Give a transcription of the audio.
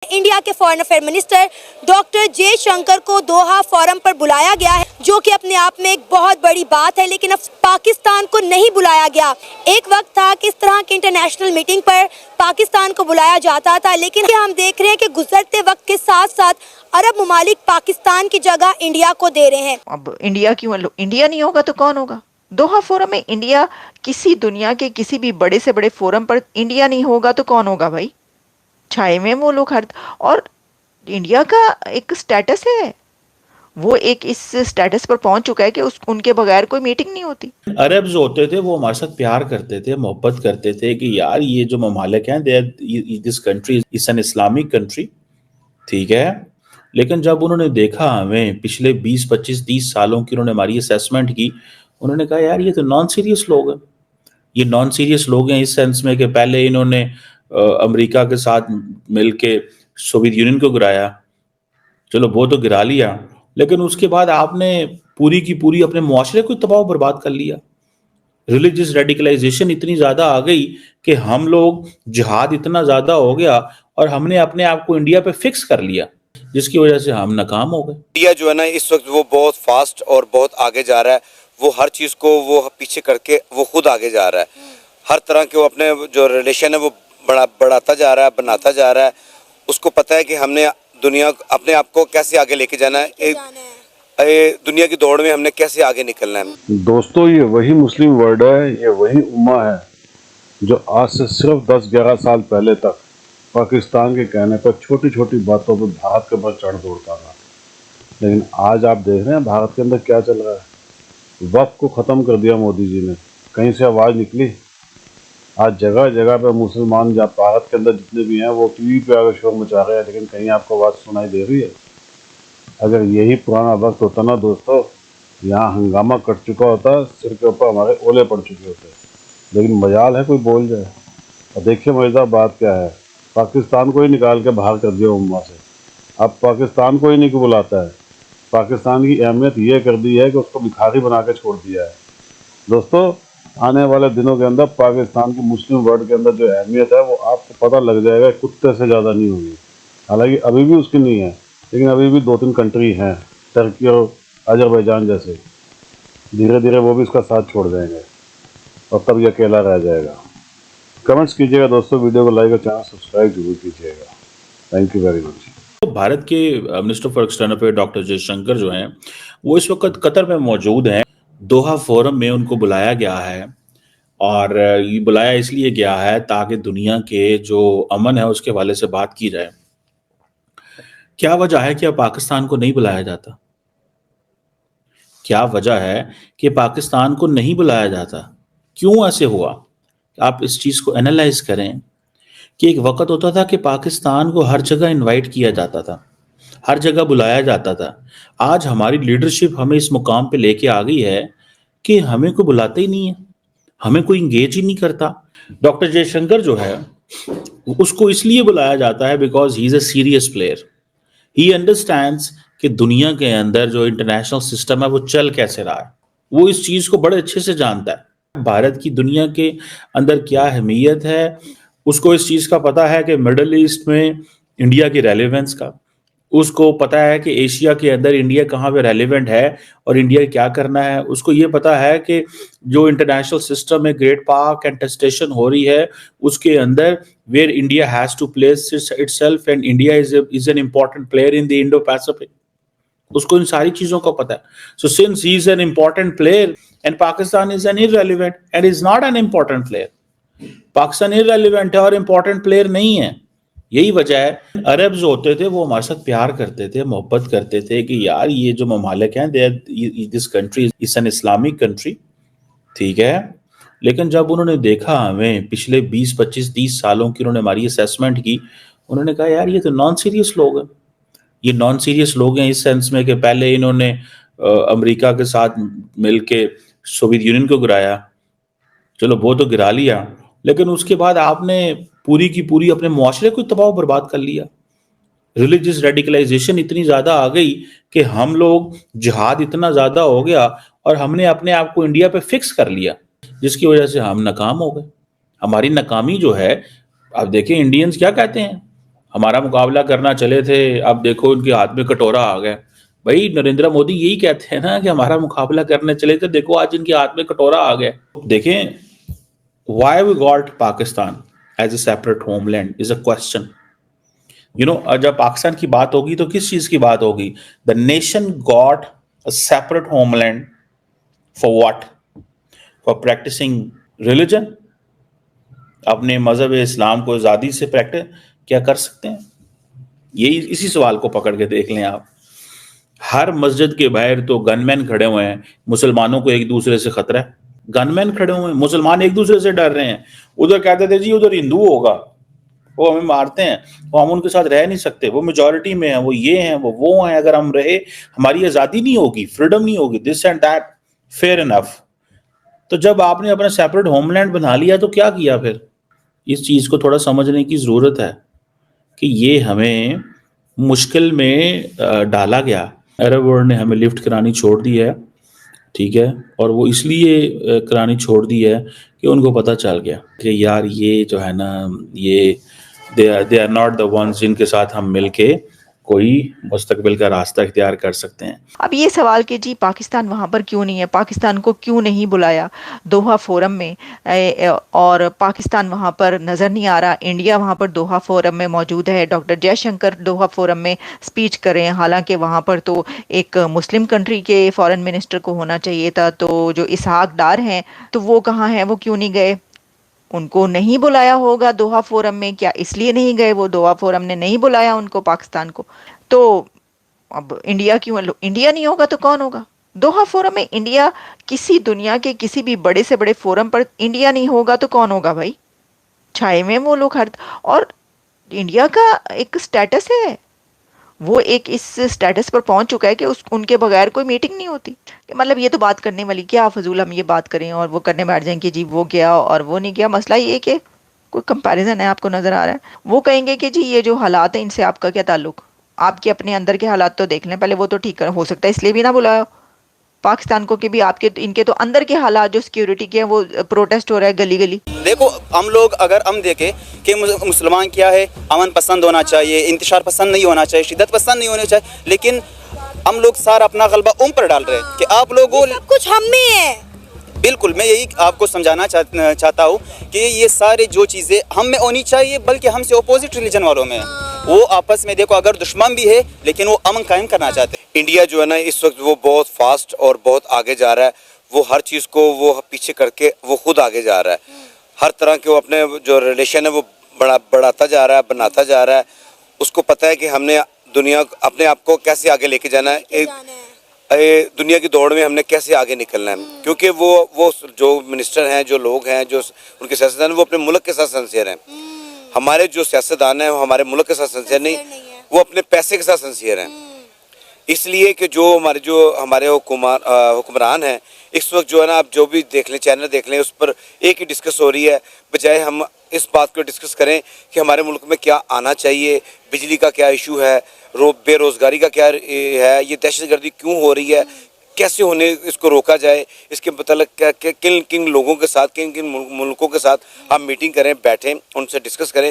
India के foreign affair minister doctor जे शंकर को दोहा forum पर बुलाया गया है, जो कि अपने आप में एक बहुत बड़ी बात है, लेकिन अब पाकिस्तान को नहीं बुलाया गया। एक वक्त था कि इस तरह की इंटरनेशनल मीटिंग पर पाकिस्तान को बुलाया जाता था, लेकिन हम देख रहे हैं कि गुजरते वक्त के साथ साथ अरब ममालिक पाकिस्तान की जगह इंडिया को दे रहे हैं। अब इंडिया क्यों, इंडिया नहीं होगा तो कौन होगा? दोहा फोरम में इंडिया, किसी दुनिया के किसी भी बड़े से बड़े फोरम पर इंडिया नहीं होगा तो कौन होगा भाई? छाए में वो लोग हर, और इंडिया का एक स्टेटस है, वो एक इस स्टेटस पर पहुंच चुका है कि उनके बगैर कोई मीटिंग नहीं होती। अरब जो होते थे वो हमारे साथ प्यार करते थे, मोहब्बत करते थे कि यार ये जो ममालिक हैं, this country is an Islamic country, ठीक है। लेकिन जब उन्होंने देखा हमें पिछले 20 25 30 सालों की, उन्होंने हमारी असेसमेंट की, उन्होंने कहा यार ये तो नॉन सीरियस लोग हैं। ये नॉन सीरियस लोग हैं इस सेंस में कि पहले इन्होंने अमेरिका के साथ मिलके सोवियत यूनियन को गिराया, चलो वो तो गिरा लिया, लेकिन उसके बाद आपने पूरी की पूरी अपने मुआशरे को तबाह बर्बाद कर लिया। रिलीजियस रेडिकलाइजेशन इतनी ज्यादा आ गई कि हम लोग, जिहाद इतना ज्यादा हो गया और हमने अपने आप को इंडिया पे फिक्स कर लिया, जिसकी वजह से हम नाकाम हो गए। इंडिया जो है ना इस वक्त वो बहुत फास्ट और बहुत आगे जा रहा है। वो हर चीज़ को वो पीछे करके वो खुद आगे जा रहा है। हर तरह के वो अपने जो रिलेशन है वो बढ़ाता जा रहा है, बनाता जा रहा है। उसको पता है कि हमने दुनिया अपने आप को कैसे आगे लेके जाना है, दुनिया की दौड़ में हमने कैसे आगे निकलना है। दोस्तों, ये वही मुस्लिम वर्ल्ड है, ये वही उम्मा है जो आज से सिर्फ 10-11 साल पहले तक पाकिस्तान के कहने पर छोटी छोटी बातों पर भारत के ऊपर चढ़ दौड़ता था। लेकिन आज आप देख रहे हैं भारत के अंदर क्या चल रहा है। वक्त को ख़त्म कर दिया मोदी जी ने। कहीं से आवाज़ निकली? आज जगह जगह पे मुसलमान, जहाँ भारत के अंदर जितने भी हैं, वो टीवी पे आकर शोर मचा रहे हैं, लेकिन कहीं आपको आवाज़ सुनाई दे रही है? अगर यही पुराना वक्त होता ना दोस्तों, यहाँ हंगामा कट चुका होता, सिर के ऊपर हमारे ओले पड़ चुके होते। लेकिन मजाल है कोई बोल जाए। और देखिए मजेदार बात क्या है, पाकिस्तान को ही निकाल के बाहर कर दिया उम्मा से। अब पाकिस्तान को ही नहीं बुलाता है। पाकिस्तान की अहमियत ये कर दी है कि उसको भिखारी बना के छोड़ दिया है। दोस्तों, आने वाले दिनों के अंदर पाकिस्तान की मुस्लिम वर्ल्ड के अंदर जो अहमियत है वो आपको पता लग जाएगा, कुत्ते से ज़्यादा नहीं होगी। हालांकि अभी भी उसकी नहीं है, लेकिन अभी भी 2-3 कंट्री हैं, टर्की और अजरबैजान जैसे। धीरे धीरे वो भी इसका साथ छोड़ जाएंगे और तब ये अकेला रह जाएगा। कमेंट्स कीजिएगा दोस्तों, वीडियो को लाइक और चैनल सब्सक्राइब जरूर कीजिएगा। Thank you very much. तो भारत के minister for external affair doctor Jaishankar जो हैं, वो इस वक्त कतर में मौजूद हैं। दोहा फोरम में उनको बुलाया गया है, और ये बुलाया इसलिए गया है ताकि दुनिया के जो अमन है उसके हवाले से बात की जाए। क्या वजह है कि अब पाकिस्तान को नहीं बुलाया जाता? क्या वजह है कि पाकिस्तान को नहीं बुलाया जाता? क्यों ऐसे हुआ? आप इस चीज़ को एनालाइज करें कि एक वक्त होता था कि पाकिस्तान को हर जगह इनवाइट किया जाता था, हर जगह बुलाया जाता था। आज हमारी लीडरशिप हमें इस मुकाम पे लेके आ गई है कि हमें कोई बुलाता ही नहीं है, हमें कोई इंगेज ही नहीं करता। डॉक्टर जयशंकर जो है उसको इसलिए बुलाया जाता है because he is a serious player. He understands कि दुनिया के अंदर जो इंटरनेशनल सिस्टम है वो चल कैसे रहा है, वो इस चीज को बड़े अच्छे से जानता है। भारत की दुनिया के अंदर क्या अहमियत है, उसको इस चीज का पता है कि मिडल ईस्ट में इंडिया की रेलेवेंस का, उसको पता है कि एशिया के अंदर इंडिया कहाँ पे रेलेवेंट है और इंडिया क्या करना है। उसको ये पता है कि जो इंटरनेशनल सिस्टम में ग्रेट पावर कंटेस्टेशन हो रही है उसके अंदर where India has to place itself, and India is an important player in the Indo Pacific. उसको इन सारी चीजों का पता है। So since he is an important player and Pakistan is an irrelevant and is not an important player, Pakistan irrelevant है और important player नहीं है। यही वजह है। अरब जो होते थे वो हमारे साथ प्यार करते थे, मोहब्बत करते थे कि यार ये जो ममालिक हैं, this country is an Islamic country, ठीक है। लेकिन जब उन्होंने देखा हमें पिछले 20 25 30 सालों की, उन्होंने हमारी असेसमेंट की, उन्होंने कहा यार ये तो नॉन सीरियस लोग हैं। ये नॉन सीरियस लोग हैं इस सेंस में कि पहले इन्होंने अमेरिका के साथ मिलके सोवियत यूनियन को गिराया, चलो वो तो गिरा लिया, लेकिन उसके बाद आपने पूरी की पूरी अपने मुआशरे को तबाह बर्बाद कर लिया। रिलीजियस रेडिकलाइजेशन इतनी ज्यादा आ गई कि हम लोग, जिहाद इतना ज्यादा हो गया और हमने अपने आप को इंडिया पे फिक्स कर लिया, जिसकी वजह से हम नाकाम हो गए। हमारी नाकामी जो है, आप देखें इंडियंस क्या कहते हैं, ہمارا مقابلہ کرنا چلے تھے، اب دیکھو ان کے ہاتھ میں کٹورا آ گیا. بھائی نریندر مودی یہی کہتے ہیں نا کہ ہمارا مقابلہ کرنے چلے تھے، دیکھو آج ان کے ہاتھ میں کٹورا آ گیا. دیکھیں why we got Pakistan as a separate homeland is a question. جب پاکستان کی بات ہوگی تو کس چیز کی بات ہوگی؟ The nation got a separate homeland for what? For practicing religion. اپنے مذہب اسلام کو آزادی سے کیا کر سکتے ہیں؟ یہی اسی سوال کو پکڑ کے دیکھ لیں آپ. ہر مسجد کے باہر تو گن مین کھڑے ہوئے ہیں، مسلمانوں کو ایک دوسرے سے خطرہ ہے. گن مین کھڑے ہوئے ہیں، مسلمان ایک دوسرے سے ڈر رہے ہیں. ادھر کہتے تھے جی ادھر ہندو ہوگا، وہ ہمیں مارتے ہیں، وہ ہم ان کے ساتھ رہ نہیں سکتے، وہ میجورٹی میں ہیں، وہ یہ ہیں، وہ ہیں، اگر ہم رہے ہماری آزادی نہیں ہوگی، فریڈم نہیں ہوگی، this and that. Fair enough. تو جب آپ نے اپنا سیپریٹ ہوم لینڈ بنا لیا تو کیا کیا پھر؟ اس چیز کو تھوڑا سمجھنے کی ضرورت ہے کہ یہ ہمیں مشکل میں ڈالا گیا. عرب ورلڈ نے ہمیں لفٹ کرانی چھوڑ دی ہے، ٹھیک ہے، اور وہ اس لیے کرانی چھوڑ دی ہے کہ ان کو پتہ چل گیا کہ یار یہ جو ہے نا یہ they are not the ones جن کے ساتھ ہم مل کے کوئی مستقبل کا راستہ اختیار کر سکتے ہیں. اب یہ سوال کہ جی پاکستان وہاں پر کیوں نہیں ہے، پاکستان کو کیوں نہیں بلایا دوحہ فورم میں، اور پاکستان وہاں پر نظر نہیں آ رہا، انڈیا وہاں پر دوحہ فورم میں موجود ہے، doctor J Shankar Doha forum میں سپیچ کریں، حالانکہ وہاں پر تو ایک مسلم کنٹری کے فارن منسٹر کو ہونا چاہیے تھا. تو جو اسحاق ڈار ہیں تو وہ کہاں ہیں، وہ کیوں نہیں گئے؟ ان کو نہیں بلایا ہوگا دوحہ فورم میں، کیا اس لیے نہیں گئے؟ وہ دوحہ فورم نے نہیں بلایا ان کو، پاکستان کو. تو اب انڈیا کیوں، انڈیا نہیں ہوگا تو کون ہوگا؟ دوحہ فورم میں انڈیا کسی دنیا کے کسی بھی بڑے سے بڑے فورم پر انڈیا نہیں ہوگا تو کون ہوگا بھائی؟ چھائے میں وہ لوگ اور انڈیا کا ایک سٹیٹس ہے، وہ ایک اس سٹیٹس پر پہنچ چکا ہے کہ ان کے بغیر کوئی میٹنگ نہیں ہوتی. مطلب یہ تو بات کرنے والی کیا فضول ہم یہ بات کریں اور وہ کرنے بیٹھ جائیں کہ جی وہ گیا اور وہ نہیں گیا. مسئلہ یہ کہ کوئی کمپیریزن ہے آپ کو نظر آ رہا ہے؟ وہ کہیں گے کہ جی یہ جو حالات ہیں ان سے آپ کا کیا تعلق؟ آپ کے اپنے اندر کے حالات تو دیکھ لیں پہلے، وہ تو ٹھیک ہو سکتا ہے اس لیے بھی نہ بلایا پاکستان کو کہ بھی آپ کے ان کے تو اندر کے حالات جو سیکیورٹی کے ہیں وہ پروٹیسٹ ہو رہا ہے گلی گلی. دیکھو ہم لوگ اگر ہم دیکھیں کہ مسلمان کیا ہے، امن پسند ہونا چاہیے، انتشار پسند نہیں ہونا چاہیے، شدت پسند نہیں ہونا چاہیے، لیکن ہم لوگ سارا اپنا غلبہ پر ڈال رہے ہیں کہ آپ لوگوں سب کچھ ہم میں ہے. بالکل میں یہی آپ کو سمجھانا چاہتا ہوں کہ یہ سارے جو چیزیں ہم میں ہونی چاہیے بلکہ ہم سے اپوزٹ ریلیجن والوں میں ہیں. وہ آپس میں دیکھو اگر دشمن بھی ہے لیکن وہ امن قائم کرنا چاہتے ہیں. انڈیا جو ہے نا اس وقت وہ بہت فاسٹ اور بہت آگے جا رہا ہے. وہ ہر چیز کو وہ پیچھے کر کے وہ خود آگے جا رہا ہے. ہر طرح کے وہ اپنے جو ریلیشن ہے وہ بڑھاتا جا رہا ہے، بناتا جا رہا ہے. اس کو پتہ ہے کہ ہم نے دنیا اپنے آپ کو کیسے آگے لے کے جانا ہے، دنیا کی دوڑ میں ہم نے کیسے آگے نکلنا ہے. کیونکہ وہ جو منسٹر ہیں، جو لوگ ہیں، جو ان کے سیاستدان وہ اپنے ملک کے ساتھ سنسیئر ہیں. ہمارے جو سیاستدان ہیں وہ ہمارے ملک کے ساتھ سنسیئر نہیں، وہ اپنے پیسے کے ساتھ سنسیئر ہیں. اس لیے کہ جو ہمارے حکمران ہیں اس وقت جو ہے نا، آپ جو بھی دیکھ لیں، چینل دیکھ لیں، اس پر ایک ہی ڈسکس ہو رہی ہے، بجائے ہم اس بات کو ڈسکس کریں کہ ہمارے ملک میں کیا آنا چاہیے، بجلی کا کیا ایشو ہے، بے روزگاری کا کیا ہے، یہ دہشت گردی کیوں ہو رہی ہے، کیسے اس کو روکا جائے، اس کے متعلق کن لوگوں کے ساتھ، کن ملکوں کے ساتھ ہم میٹنگ کریں، بیٹھیں، ان سے ڈسکس کریں.